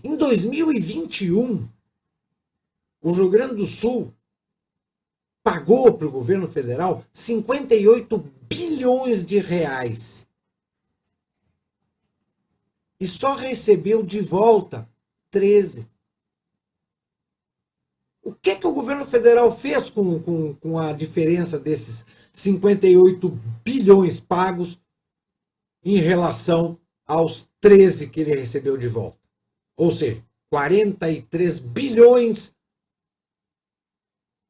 Em 2021, o Rio Grande do Sul pagou para o governo federal 58 bilhões de reais e só recebeu de volta 13. O que o governo federal fez com a diferença desses 58 bilhões pagos em relação aos 13 que ele recebeu de volta? Ou seja, 43 bilhões.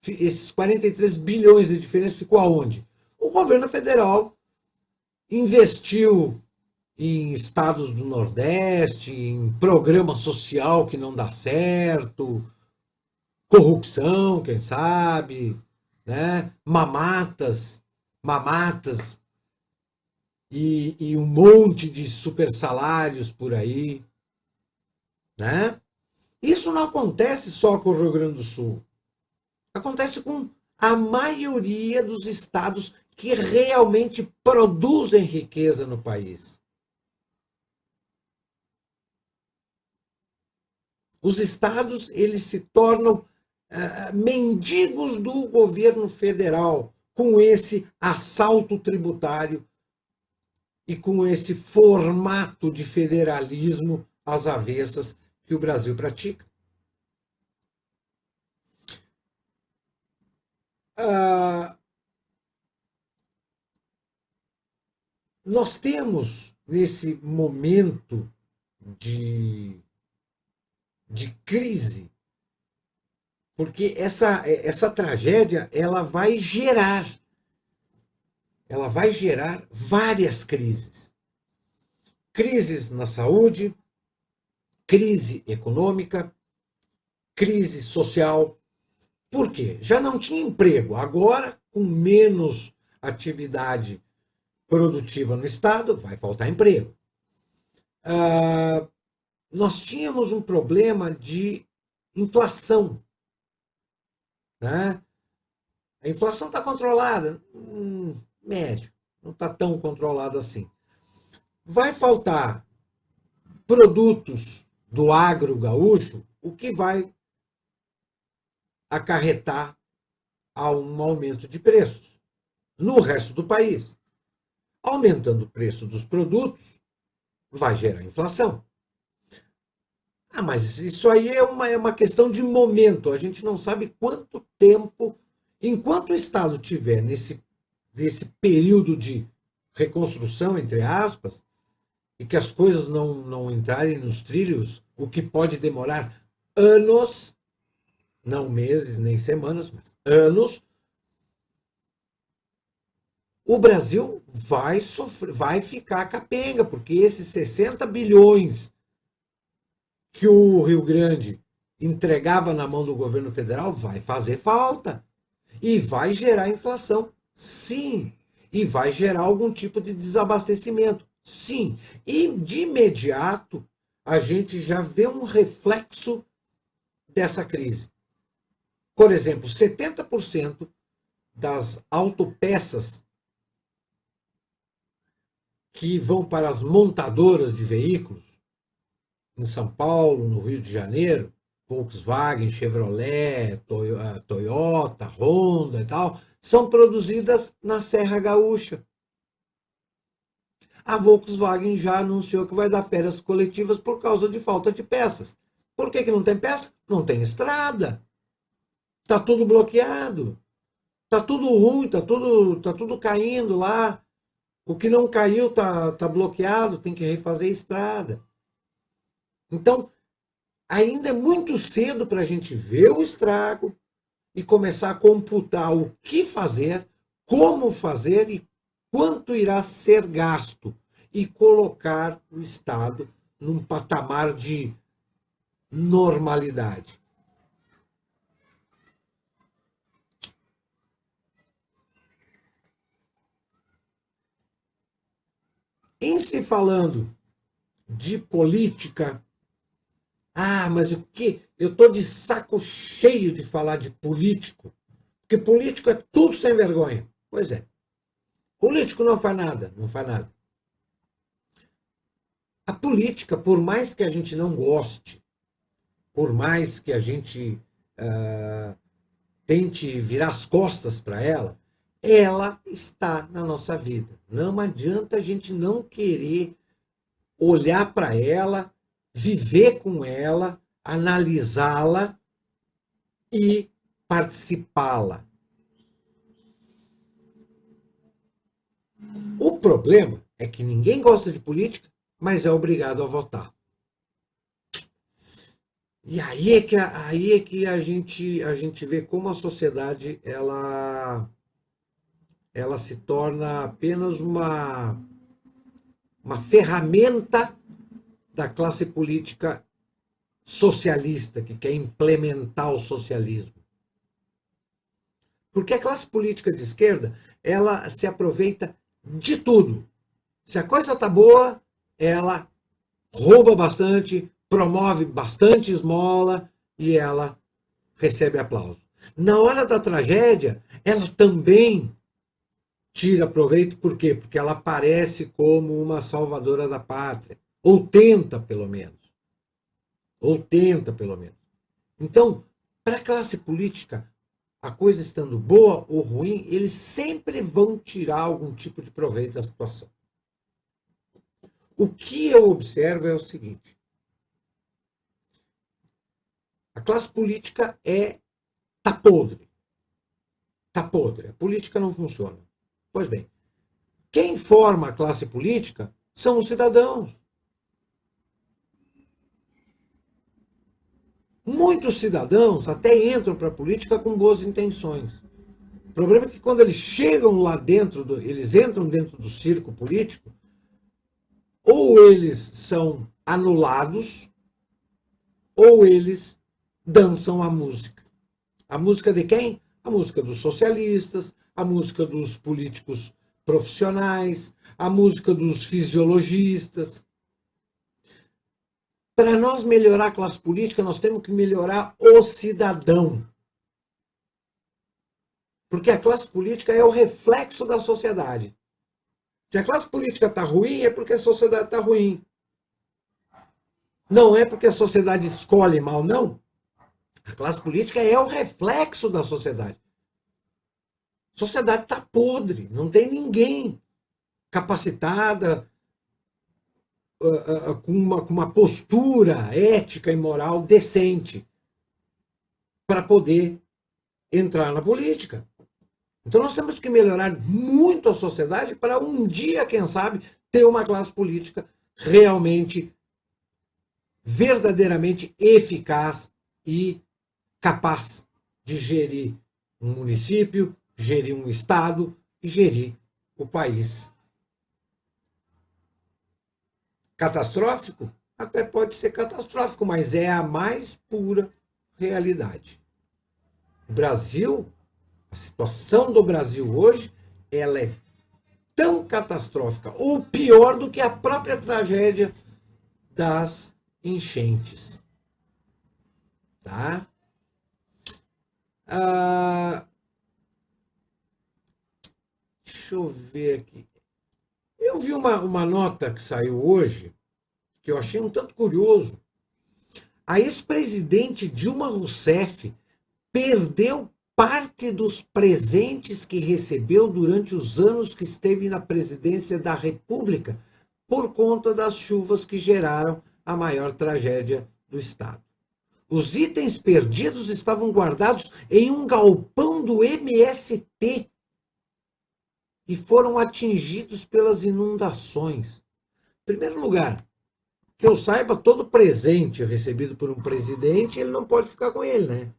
Esses 43 bilhões de diferença ficou aonde? O governo federal investiu em estados do Nordeste, em programa social que não dá certo, corrupção, quem sabe, né? Mamatas e um monte de super salários por aí, né? Isso não acontece só com o Rio Grande do Sul. Acontece com a maioria dos estados que realmente produzem riqueza no país. Os estados, eles se tornam mendigos do governo federal com esse assalto tributário e com esse formato de federalismo às avessas que o Brasil pratica. Nós temos, nesse momento de crise, porque essa tragédia ela vai gerar várias crises. Crises na saúde, crise econômica, crise social. Por quê? Já não tinha emprego. Agora, com menos atividade produtiva no Estado, vai faltar emprego. Nós tínhamos um problema de inflação. Né? A inflação está controlada? Médio. Não está tão controlada assim. Vai faltar produtos do agro gaúcho, o que vai acarretar a um aumento de preços no resto do país. Aumentando o preço dos produtos, vai gerar inflação. Mas isso aí é uma questão de momento. A gente não sabe quanto tempo, enquanto o Estado tiver nesse período de reconstrução, entre aspas, e que as coisas não entrarem nos trilhos, o que pode demorar anos, não meses nem semanas, mas anos, o Brasil vai sofrer, vai ficar capenga, porque esses 60 bilhões que o Rio Grande entregava na mão do governo federal vai fazer falta. E vai gerar inflação, sim. E vai gerar algum tipo de desabastecimento, sim. E de imediato a gente já vê um reflexo dessa crise. Por exemplo, 70% das autopeças que vão para as montadoras de veículos, em São Paulo, no Rio de Janeiro, Volkswagen, Chevrolet, Toyota, Honda e tal, são produzidas na Serra Gaúcha. A Volkswagen já anunciou que vai dar férias coletivas por causa de falta de peças. Por que não tem peça? Não tem estrada. Está tudo bloqueado. Está tudo ruim, está tudo caindo lá. O que não caiu está bloqueado, tem que refazer a estrada. Então, ainda é muito cedo para a gente ver o estrago e começar a computar o que fazer, como fazer e quanto irá ser gasto e colocar o Estado num patamar de normalidade. Em se falando de política, mas o que? Eu estou de saco cheio de falar de político, porque político é tudo sem vergonha. Pois é. Político não faz nada, não faz nada. A política, por mais que a gente não goste, por mais que a gente tente virar as costas para ela está na nossa vida. Não adianta a gente não querer olhar para ela, viver com ela, analisá-la e participá-la. O problema é que ninguém gosta de política, mas é obrigado a votar. E aí é que a gente vê como a sociedade ela se torna apenas uma ferramenta da classe política socialista, que quer implementar o socialismo. Porque a classe política de esquerda, ela se aproveita de tudo. Se a coisa está boa, ela rouba bastante, promove bastante esmola e ela recebe aplauso. Na hora da tragédia, ela também tira proveito, por quê? Porque ela aparece como uma salvadora da pátria, ou tenta pelo menos. Então, para a classe política, a coisa estando boa ou ruim, eles sempre vão tirar algum tipo de proveito da situação. O que eu observo é o seguinte: a classe política tá podre. Tá podre. A política não funciona. Pois bem, quem forma a classe política são os cidadãos. Muitos cidadãos até entram para a política com boas intenções. O problema é que quando eles chegam lá dentro, eles entram dentro do circo político, ou eles são anulados, ou eles dançam a música. A música de quem? A música dos socialistas, a música dos políticos profissionais, a música dos fisiologistas. Para nós melhorar a classe política, nós temos que melhorar o cidadão. Porque a classe política é o reflexo da sociedade. Se a classe política está ruim, é porque a sociedade está ruim. Não é porque a sociedade escolhe mal, não. A classe política é o reflexo da sociedade. A sociedade está podre, não tem ninguém capacitada, com uma postura ética e moral decente para poder entrar na política. Então nós temos que melhorar muito a sociedade para um dia, quem sabe, ter uma classe política realmente, verdadeiramente eficaz e capaz de gerir um município, gerir um estado e gerir o país. Catastrófico? Até pode ser catastrófico, mas é a mais pura realidade. O Brasil, a situação do Brasil hoje, ela é tão catastrófica, ou pior do que a própria tragédia das enchentes. Tá? Deixa eu ver aqui. Eu vi uma nota que saiu hoje, que eu achei um tanto curioso. A ex-presidente Dilma Rousseff perdeu parte dos presentes que recebeu durante os anos que esteve na presidência da República por conta das chuvas que geraram a maior tragédia do Estado. Os itens perdidos estavam guardados em um galpão do MST e foram atingidos pelas inundações. Em primeiro lugar, que eu saiba, todo presente recebido por um presidente, ele não pode ficar com ele, né?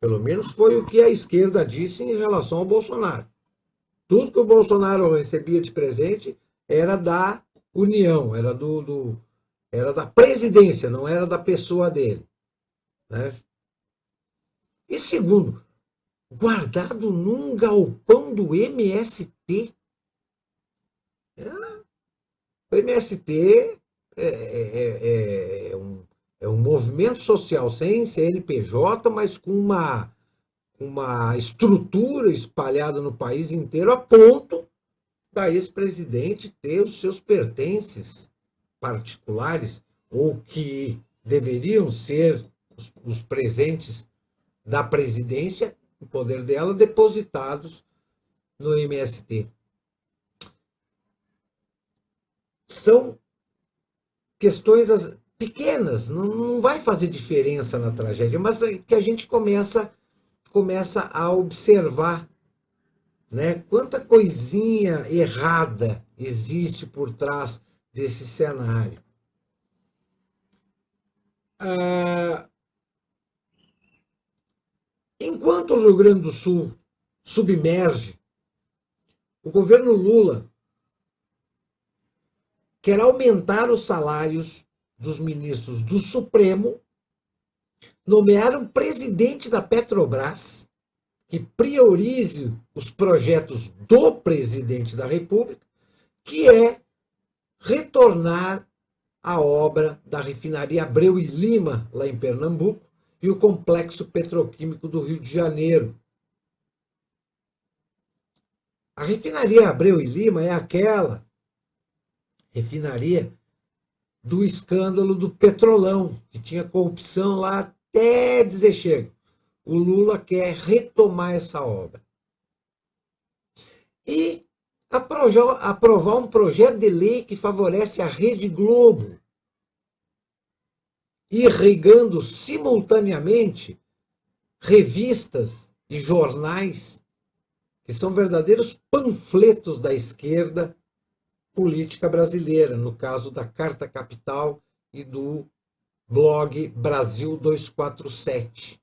Pelo menos foi o que a esquerda disse em relação ao Bolsonaro. Tudo que o Bolsonaro recebia de presente era da União, era da presidência, não era da pessoa dele. Né? E segundo, guardado num galpão do MST. O MST é um movimento social sem CNPJ, mas com uma estrutura espalhada no país inteiro, a ponto da ex-presidente ter os seus pertences particulares, ou que deveriam ser os presentes da presidência, o poder dela, depositados no MST. São questões pequenas, não vai fazer diferença na tragédia, mas que a gente começa a observar, né? Quanta coisinha errada existe por trás desse cenário. Enquanto o Rio Grande do Sul submerge, o governo Lula quer aumentar os salários dos ministros do Supremo, nomear um presidente da Petrobras que priorize os projetos do presidente da República, que é retornar a obra da refinaria Abreu e Lima, lá em Pernambuco, e o complexo petroquímico do Rio de Janeiro. A refinaria Abreu e Lima é aquela refinaria do escândalo do Petrolão, que tinha corrupção lá até dizer chega. O Lula quer retomar essa obra. E aprovar um projeto de lei que favorece a Rede Globo, irrigando simultaneamente revistas e jornais que são verdadeiros panfletos da esquerda política brasileira, no caso da Carta Capital e do blog Brasil 247.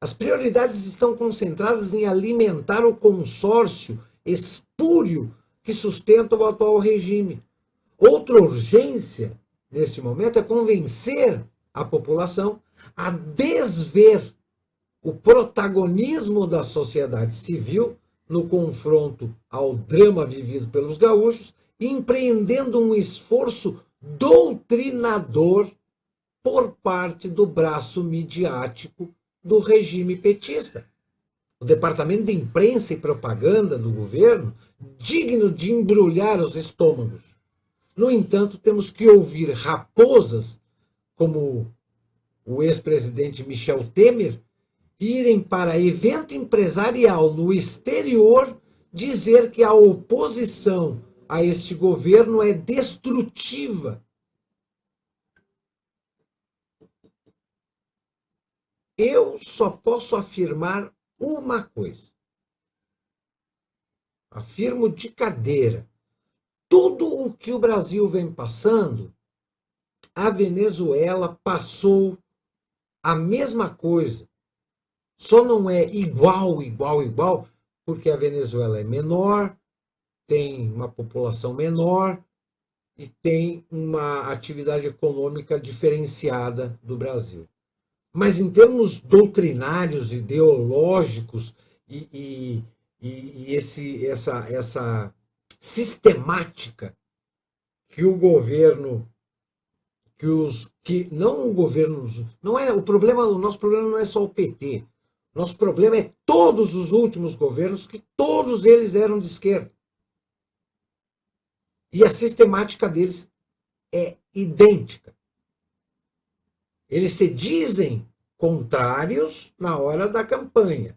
As prioridades estão concentradas em alimentar o consórcio espúrio que sustenta o atual regime. Outra urgência, neste momento, é convencer a população a desver o protagonismo da sociedade civil no confronto ao drama vivido pelos gaúchos, empreendendo um esforço doutrinador por parte do braço midiático do regime petista. O departamento de imprensa e propaganda do governo, digno de embrulhar os estômagos. No entanto, temos que ouvir raposas, como o ex-presidente Michel Temer, irem para evento empresarial no exterior dizer que a oposição a este governo é destrutiva. Eu só posso afirmar uma coisa. Afirmo de cadeira. Tudo o que o Brasil vem passando, a Venezuela passou a mesma coisa. Só não é igual, porque a Venezuela é menor, tem uma população menor e tem uma atividade econômica diferenciada do Brasil. Mas em termos doutrinários, ideológicos e essa sistemática que o governo, não o governo, não é o problema, o nosso problema não é só o PT. Nosso problema é todos os últimos governos, que todos eles eram de esquerda. E a sistemática deles é idêntica. Eles se dizem contrários na hora da campanha,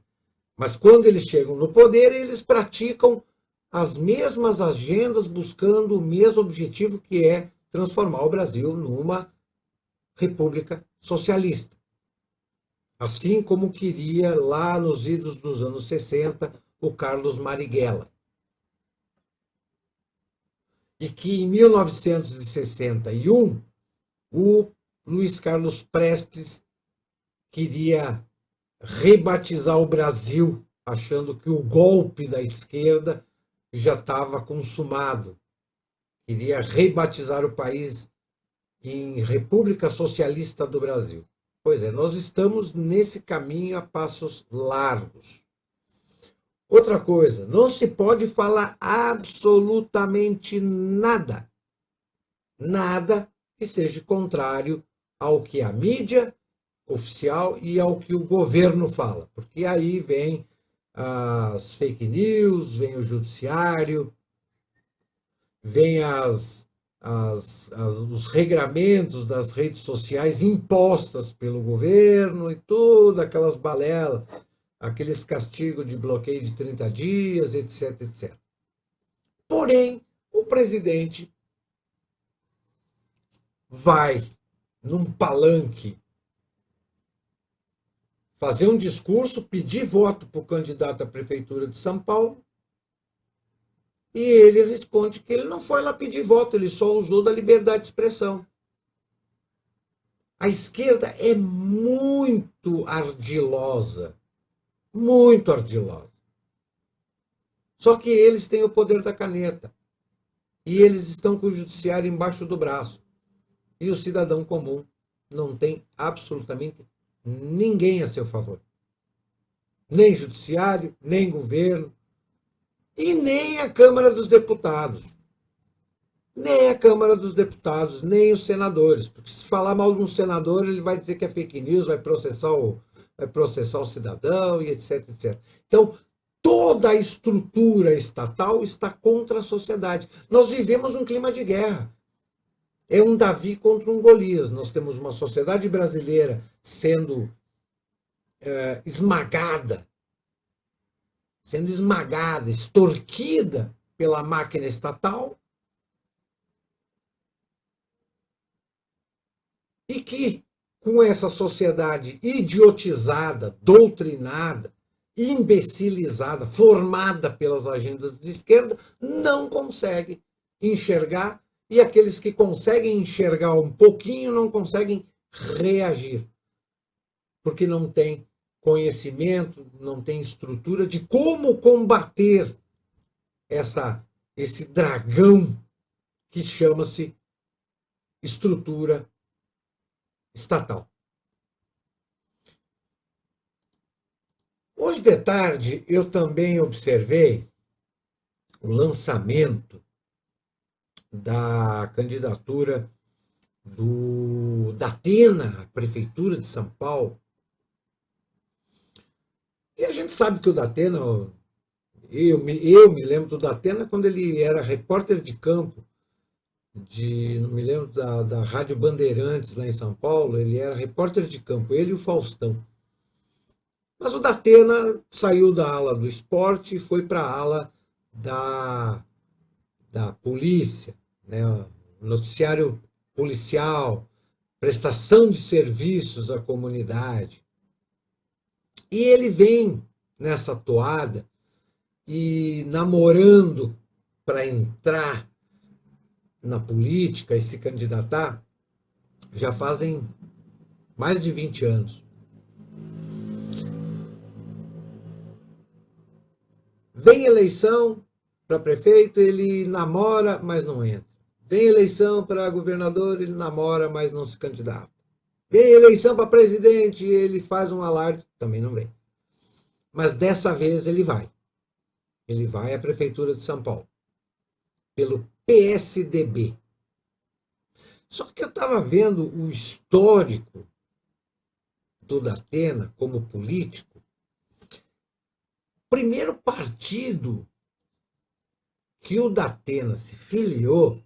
mas quando eles chegam no poder, eles praticam as mesmas agendas, buscando o mesmo objetivo, que é transformar o Brasil numa república socialista. Assim como queria lá nos idos dos anos 60 o Carlos Marighella. E que em 1961 o Luiz Carlos Prestes queria rebatizar o Brasil, achando que o golpe da esquerda já estava consumado. Queria rebatizar o país em República Socialista do Brasil. Pois é, nós estamos nesse caminho a passos largos. Outra coisa, não se pode falar absolutamente nada. Nada que seja contrário ao que a mídia oficial e ao que o governo fala. Porque aí vem as fake news, vem o judiciário, vem as os regramentos das redes sociais impostas pelo governo e todas aquelas balelas, aqueles castigos de bloqueio de 30 dias, etc, etc. Porém, o presidente vai num palanque fazer um discurso, pedir voto para o candidato à prefeitura de São Paulo, e ele responde que ele não foi lá pedir voto, ele só usou da liberdade de expressão. A esquerda é muito ardilosa, muito ardilosa. Só que eles têm o poder da caneta. E eles estão com o judiciário embaixo do braço. E o cidadão comum não tem absolutamente ninguém a seu favor. Nem judiciário, nem governo, e nem a Câmara dos Deputados. Nem a Câmara dos Deputados, nem os senadores. Porque se falar mal de um senador, ele vai dizer que é fake news, vai processar o cidadão e etc, etc. Então, toda a estrutura estatal está contra a sociedade. Nós vivemos um clima de guerra. É um Davi contra um Golias. Nós temos uma sociedade brasileira sendo esmagada, extorquida pela máquina estatal, e que, com essa sociedade idiotizada, doutrinada, imbecilizada, formada pelas agendas de esquerda, não consegue enxergar, e aqueles que conseguem enxergar um pouquinho não conseguem reagir, porque não tem conhecimento, não tem estrutura de como combater esse dragão que chama-se estrutura estatal. Hoje de tarde eu também observei o lançamento da candidatura do Datena à Prefeitura de São Paulo. E a gente sabe que o Datena, eu me lembro do Datena quando ele era repórter de campo, não me lembro da Rádio Bandeirantes lá em São Paulo, ele era repórter de campo, ele e o Faustão. Mas o Datena saiu da ala do esporte e foi para a ala da polícia, né? Noticiário policial, prestação de serviços à comunidade. E ele vem nessa toada e namorando para entrar na política e se candidatar já fazem mais de 20 anos. Vem eleição para prefeito, ele namora, mas não entra. Vem eleição para governador, ele namora, mas não se candidata. Vem eleição para presidente, ele faz um alarde, também não vem. Mas dessa vez ele vai. Ele vai à Prefeitura de São Paulo, pelo PSDB. Só que eu estava vendo o histórico do Datena como político. O primeiro partido que o Datena se filiou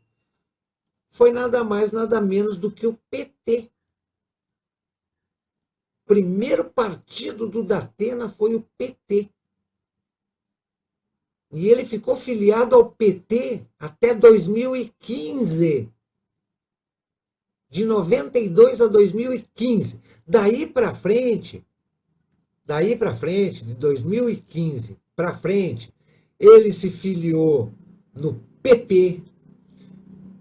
foi nada mais, nada menos do que o PT. O primeiro partido do Datena foi o PT. E ele ficou filiado ao PT até 2015. De 92 a 2015. Daí para frente, de 2015 para frente, ele se filiou no PP.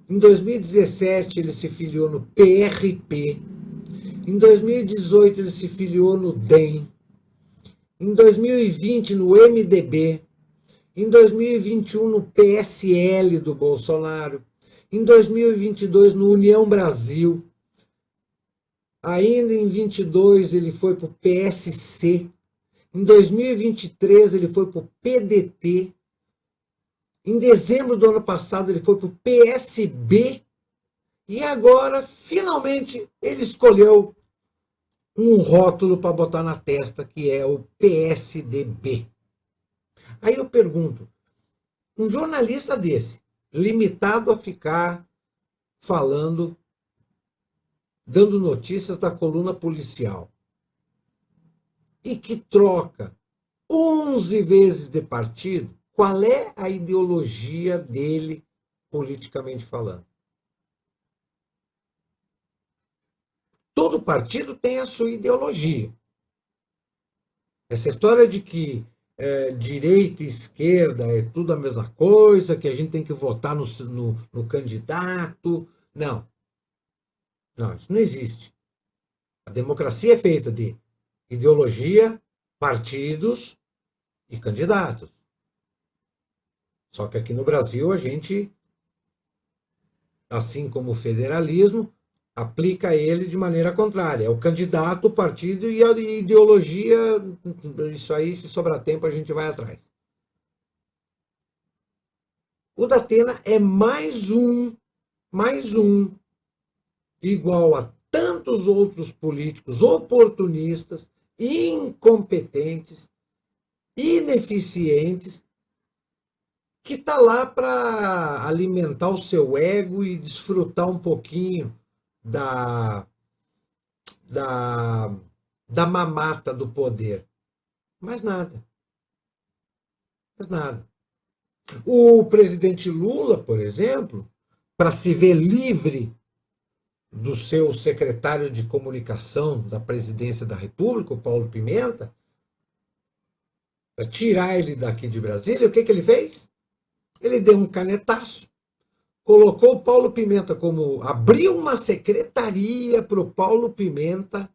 Em 2017, ele se filiou no PRP. Em 2018, ele se filiou no DEM. Em 2020, no MDB. Em 2021, no PSL do Bolsonaro. Em 2022, no União Brasil. Ainda em 22, ele foi para o PSC. Em 2023, ele foi para o PDT. Em dezembro do ano passado, ele foi para o PSB. E agora, finalmente, ele escolheu um rótulo para botar na testa, que é o PSDB. Aí eu pergunto, um jornalista desse, limitado a ficar falando, dando notícias da coluna policial, e que troca 11 vezes de partido, qual é a ideologia dele politicamente falando? Todo partido tem a sua ideologia. Essa história de que direita e esquerda é tudo a mesma coisa, que a gente tem que votar no candidato. Não. Não, isso não existe. A democracia é feita de ideologia, partidos e candidatos. Só que aqui no Brasil a gente, assim como o federalismo, aplica ele de maneira contrária. É o candidato, o partido e a ideologia. Isso aí, se sobrar tempo, a gente vai atrás. O Datena é mais um, igual a tantos outros políticos oportunistas, incompetentes, ineficientes, que está lá para alimentar o seu ego e desfrutar um pouquinho da mamata do poder. Mais nada. Mais nada. O presidente Lula, por exemplo, para se ver livre do seu secretário de comunicação da presidência da República, o Paulo Pimenta, para tirar ele daqui de Brasília, o que ele fez? Ele deu um canetaço, colocou o Paulo Pimenta como... abriu uma secretaria para o Paulo Pimenta,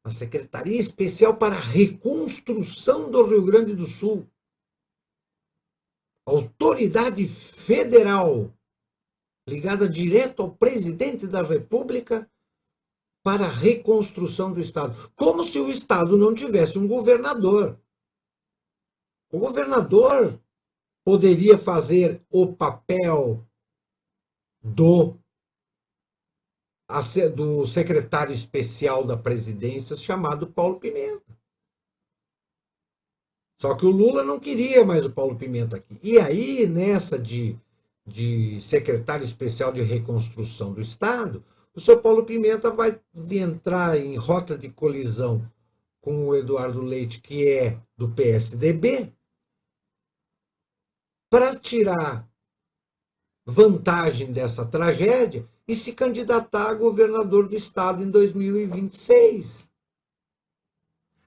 uma secretaria especial para a reconstrução do Rio Grande do Sul. Autoridade federal ligada direto ao presidente da República para a reconstrução do Estado. Como se o Estado não tivesse um governador. O governador poderia fazer o papel do secretário especial da presidência, chamado Paulo Pimenta. Só que o Lula não queria mais o Paulo Pimenta aqui. E aí, nessa de secretário especial de reconstrução do Estado, o seu Paulo Pimenta vai entrar em rota de colisão com o Eduardo Leite, que é do PSDB, para tirar vantagem dessa tragédia e se candidatar a governador do Estado em 2026.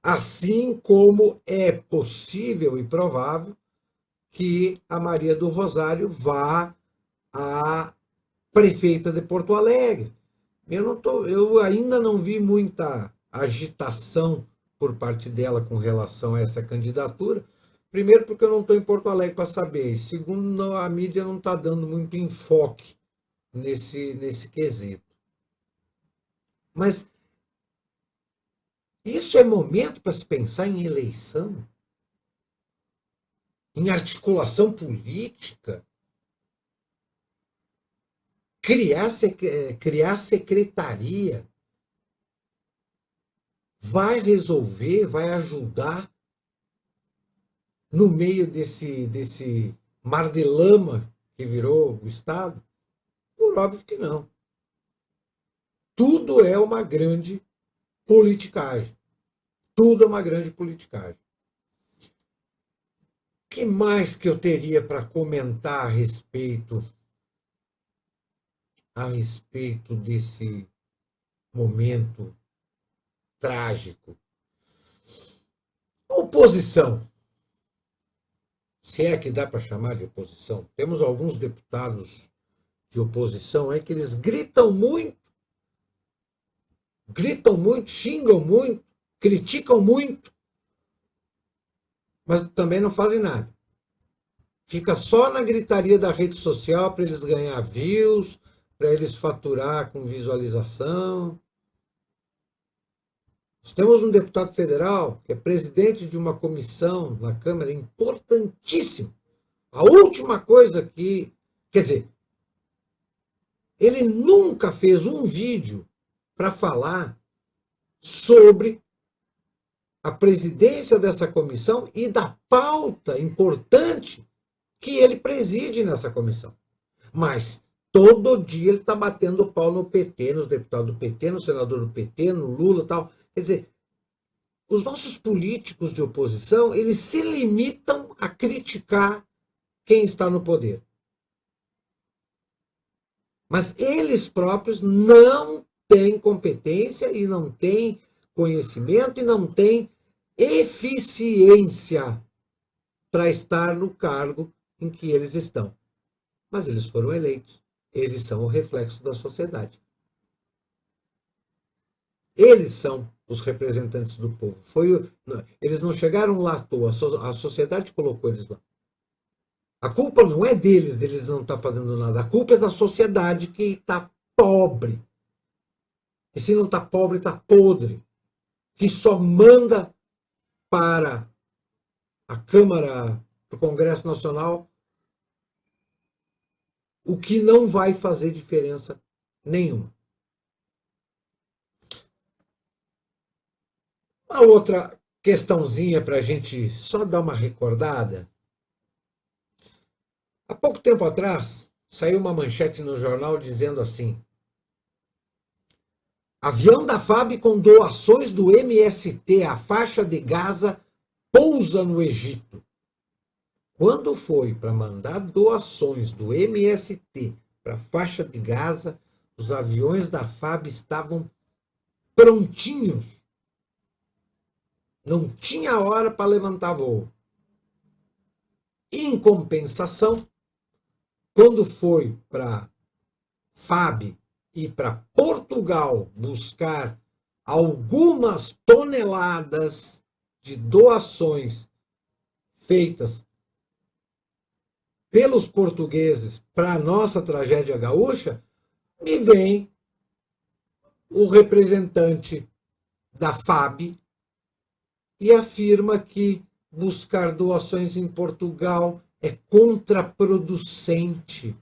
Assim como é possível e provável que a Maria do Rosário vá à prefeita de Porto Alegre. Eu ainda não vi muita agitação por parte dela com relação a essa candidatura. Primeiro, porque eu não estou em Porto Alegre para saber. E segundo, a mídia não está dando muito enfoque nesse quesito. Mas isso é momento para se pensar em eleição? Em articulação política? Criar secretaria? Vai resolver, vai ajudar no meio desse mar de lama que virou o Estado? Por óbvio que não. Tudo é uma grande politicagem. Tudo é uma grande politicagem. O que mais que eu teria para comentar a respeito desse momento trágico? Oposição. Se é que dá para chamar de oposição. Temos alguns deputados de oposição aí que eles gritam muito, xingam muito, criticam muito, mas também não fazem nada. Fica só na gritaria da rede social para eles ganhar views, para eles faturar com visualização. Nós temos um deputado federal que é presidente de uma comissão na Câmara importantíssima. A última coisa que... Quer dizer, ele nunca fez um vídeo para falar sobre a presidência dessa comissão e da pauta importante que ele preside nessa comissão. Mas Todo dia ele está batendo pau no PT, nos deputados do PT, no senador do PT, no Lula e tal. Quer dizer, os nossos políticos de oposição, eles se limitam a criticar quem está no poder. Mas eles próprios não têm competência e não têm conhecimento e não têm eficiência para estar no cargo em que eles estão. Mas eles foram eleitos. Eles são o reflexo da sociedade. Eles são os representantes do povo. Eles não chegaram lá à toa, a sociedade colocou eles lá. A culpa não é deles não estar fazendo nada. A culpa é da sociedade que está pobre. E se não está pobre, está podre. Que só manda para a Câmara, para o Congresso Nacional, o que não vai fazer diferença nenhuma. Uma outra questãozinha para a gente só dar uma recordada. Há pouco tempo atrás, saiu uma manchete no jornal dizendo assim: avião da FAB com doações do MST à faixa de Gaza pousa no Egito. Quando foi para mandar doações do MST para a faixa de Gaza, os aviões da FAB estavam prontinhos. Não tinha hora para levantar voo. Em compensação, quando foi para FAB e para Portugal buscar algumas toneladas de doações feitas pelos portugueses para a nossa tragédia gaúcha, me vem o representante da FAB e afirma que buscar doações em Portugal é contraproducente.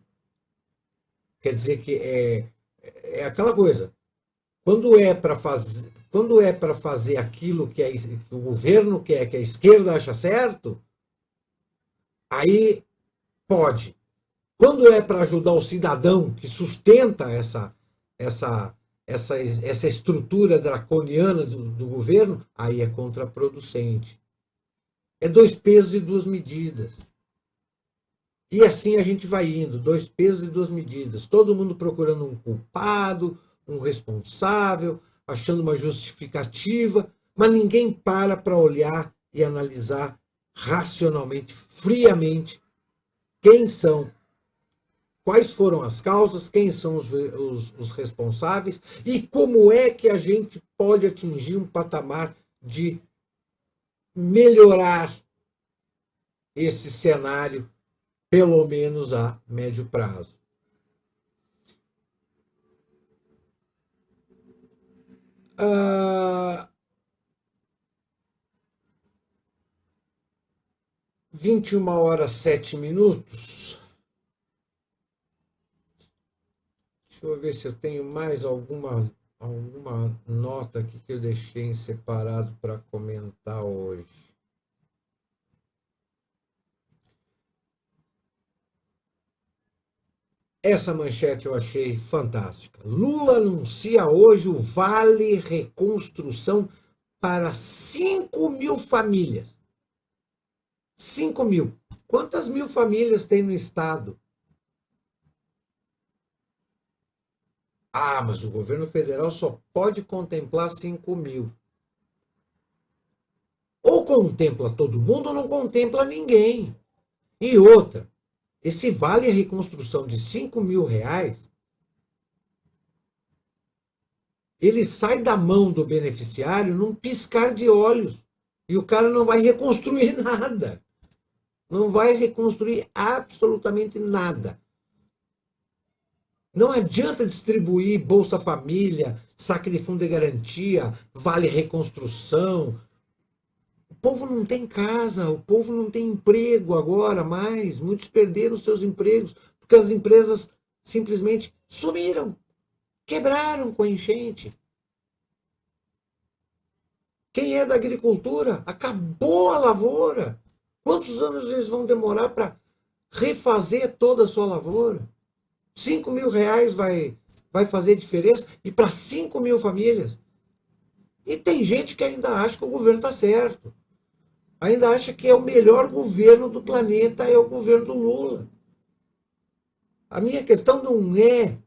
Quer dizer que é aquela coisa. Quando é para fazer aquilo que o governo quer, que a esquerda acha certo, aí pode. Quando é para ajudar o cidadão que sustenta essa estrutura draconiana do governo, aí é contraproducente. É 2 pesos e 2 medidas. E assim a gente vai indo, 2 pesos e 2 medidas. Todo mundo procurando um culpado, um responsável, achando uma justificativa, mas ninguém para olhar e analisar racionalmente, friamente, quais foram as causas, quem são os responsáveis e como é que a gente pode atingir um patamar de melhorar esse cenário, pelo menos a médio prazo. Ah, 21h07. Deixa eu ver se eu tenho mais alguma nota aqui que eu deixei em separado para comentar hoje. Essa manchete eu achei fantástica. Lula anuncia hoje o Vale Reconstrução para 5.000 famílias. 5.000. Quantas mil famílias tem no estado? Ah, mas o governo federal só pode contemplar 5.000. Ou contempla todo mundo ou não contempla ninguém. E outra, esse Vale Reconstrução de 5.000 reais, ele sai da mão do beneficiário num piscar de olhos. E o cara não vai reconstruir nada. Não vai reconstruir absolutamente nada. Não adianta distribuir Bolsa Família, saque de fundo de garantia, Vale Reconstrução. O povo não tem casa, o povo não tem emprego agora mais. Muitos perderam seus empregos porque as empresas simplesmente sumiram, quebraram com a enchente. Quem é da agricultura, acabou a lavoura. Quantos anos eles vão demorar para refazer toda a sua lavoura? R$ 5.000 vai fazer diferença e para 5.000 famílias. E tem gente que ainda acha que o governo está certo. Ainda acha que é o melhor governo do planeta, é o governo do Lula. A minha questão não é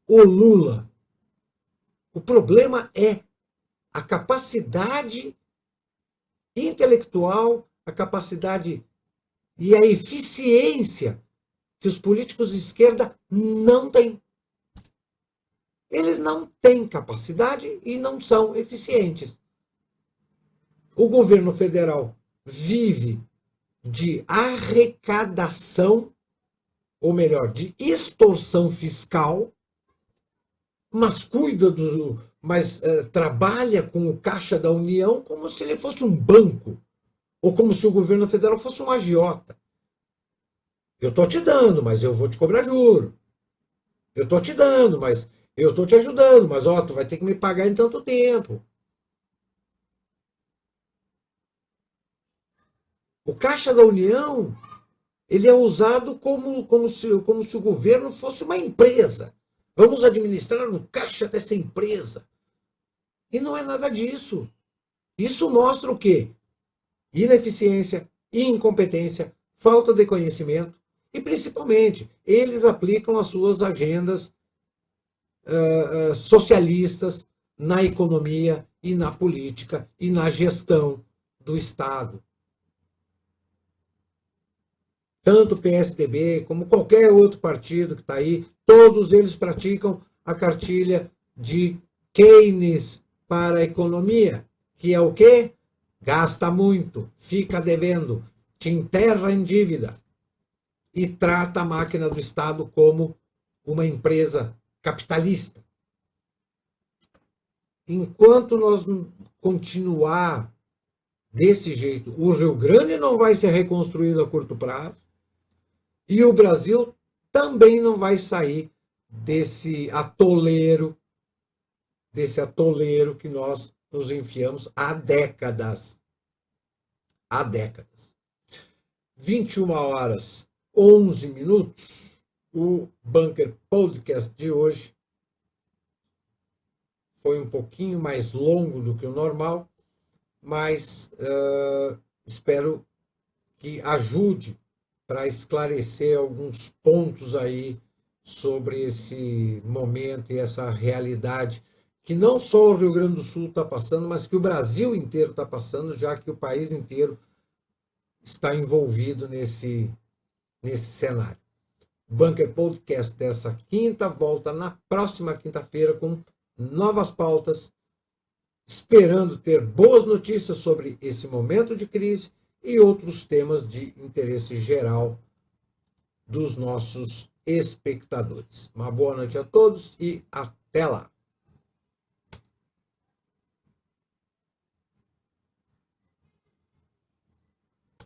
o Lula. O problema é a capacidade intelectual, a capacidade e a eficiência que os políticos de esquerda não têm. Eles não têm capacidade e não são eficientes. O governo federal vive de arrecadação, ou melhor, de extorsão fiscal, mas trabalha com o caixa da União como se ele fosse um banco, ou como se o governo federal fosse um agiota. Eu estou te dando, mas eu vou te cobrar juro. Eu estou te dando, mas eu estou te ajudando, mas tu vai ter que me pagar em tanto tempo. O Caixa da União, ele é usado como se o governo fosse uma empresa. Vamos administrar o caixa dessa empresa. E não é nada disso. Isso mostra o quê? Ineficiência, incompetência, falta de conhecimento e, principalmente, eles aplicam as suas agendas socialistas na economia e na política e na gestão do Estado. Tanto o PSDB como qualquer outro partido que está aí, todos eles praticam a cartilha de Keynes para a economia, que é o quê? Gasta muito, fica devendo, te enterra em dívida e trata a máquina do Estado como uma empresa capitalista. Enquanto nós continuar desse jeito, o Rio Grande não vai ser reconstruído a curto prazo e o Brasil também não vai sair desse atoleiro que nós nos enfiamos há décadas. Há décadas. 21h11. O Bunker Podcast de hoje foi um pouquinho mais longo do que o normal, mas espero que ajude para esclarecer alguns pontos aí sobre esse momento e essa realidade que não só o Rio Grande do Sul está passando, mas que o Brasil inteiro está passando, já que o país inteiro está envolvido nesse cenário. O Bunker Podcast dessa quinta volta na próxima quinta-feira com novas pautas, esperando ter boas notícias sobre esse momento de crise e outros temas de interesse geral dos nossos espectadores. Uma boa noite a todos e até lá.